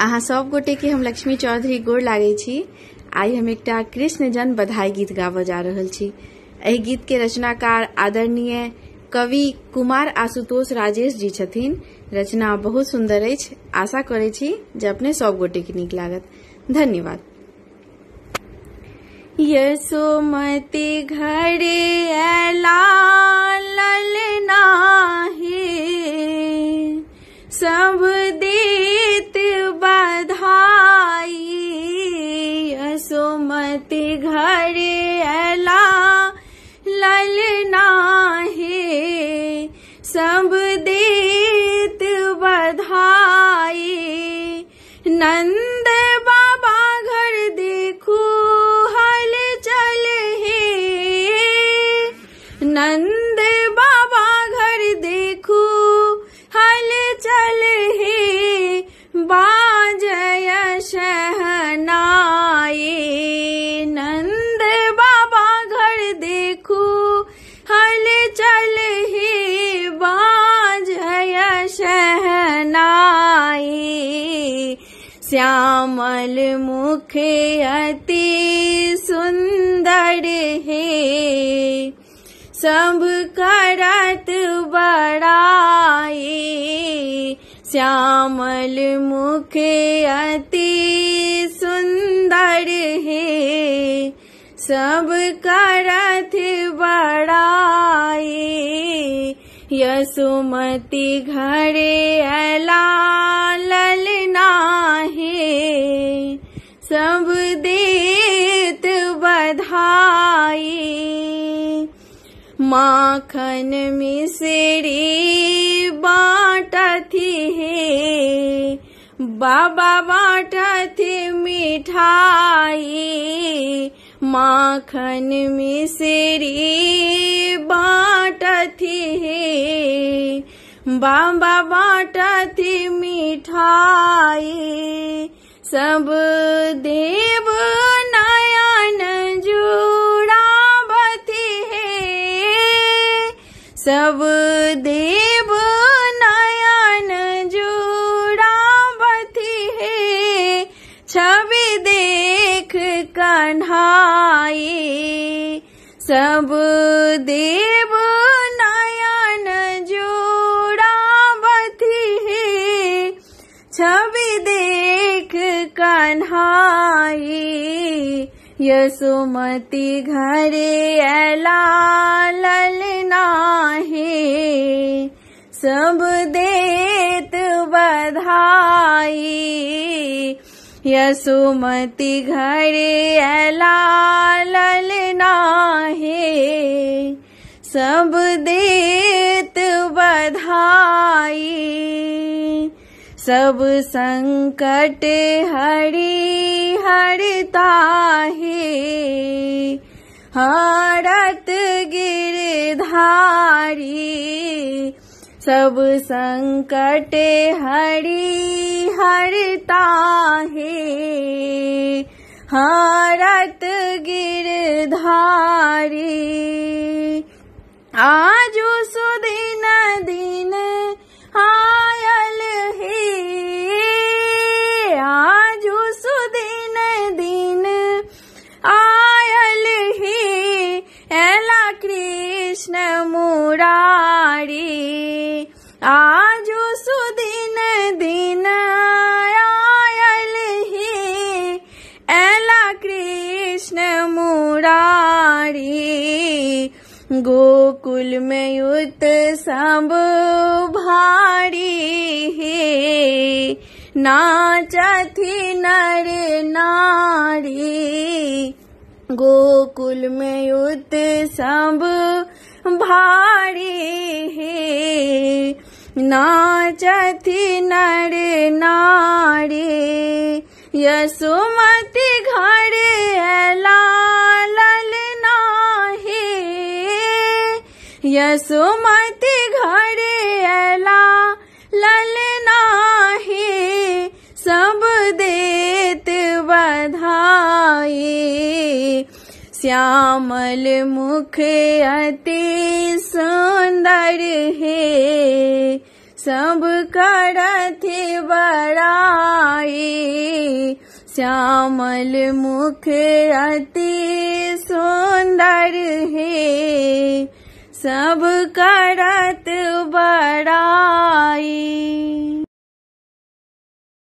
अहाँ सब गोटे के हम लक्ष्मी चौधरी गोर लागै छी। आई हम एकटा कृष्ण जन्म बधाई गीत गाबऽ जा रहल छी। एहि गीत के रचनाकार आदरणीय कवि कुमार आशुतोष राजेश जी छथिन। रचना बहुत सुंदर अछि। आशा करै छी जे अपने सब गोटे के नीक लागत। धन्यवाद। यशोमती घरे ऐला ललना हे, सब देत बधाई। यशोमती घरे ऐला ललना हे, सब देत बधाई। नंद बाबा घर देखू हल चल हे, नंद बाबा घर देखू हल चल हे, बाजय शहनाई। नंद बाबा घर देखू हल चल हे, बाजय शहनाई। श्यामल मुख अति सुंदर हे, सब करत बड़ाई। श्यामल मुख अति सुंदर हे, सब करत बड़ाई। यशोमती घरे ऐला ललना हे, सब देत बधाई। माखन मिश्री बाटथि हे, बाबा बाटथि मिठाई। माखन मिश्री बाटथि हे, बाबा बाटथि मिठाई। सब देव नयन जुड़ावथि हे, सब देव नयन जुड़ावथि हे, छवि देख कन्हाई। सब देव नयन जुड़ावथि हे, छवि देख कन्हाई। यशोमती घरे ऐला ललना हे, सब देत बधाई। यशोमती घरे ऐला ललना हे, सब देत बधाई। सब संकट हरि हरता हे, हरत गिरधारी। सब संकट हरि हरता हे, हरत गिरधारी। आजु सुदिन दिन आयल हे, आजु सुदिन दिन आयल हे, ऐला कृष्ण मुरारी। आजु सुदिन दिन आयल हे, ऐला कृष्ण मुरारी। गोकुल में उत्सव भारी हे, नाचथि नर नारी। गोकुल में उत्सव भारी हे, नाचथि नर नारी। यशोमती घरे ऐला ललना हे, यशोमती घरे ऐला ललना हे, सब देत बधाई। श्यामल मुख अति सुंदर हे, सब करथि बड़ाई। श्यामल मुख अति सुंदर है, सब कर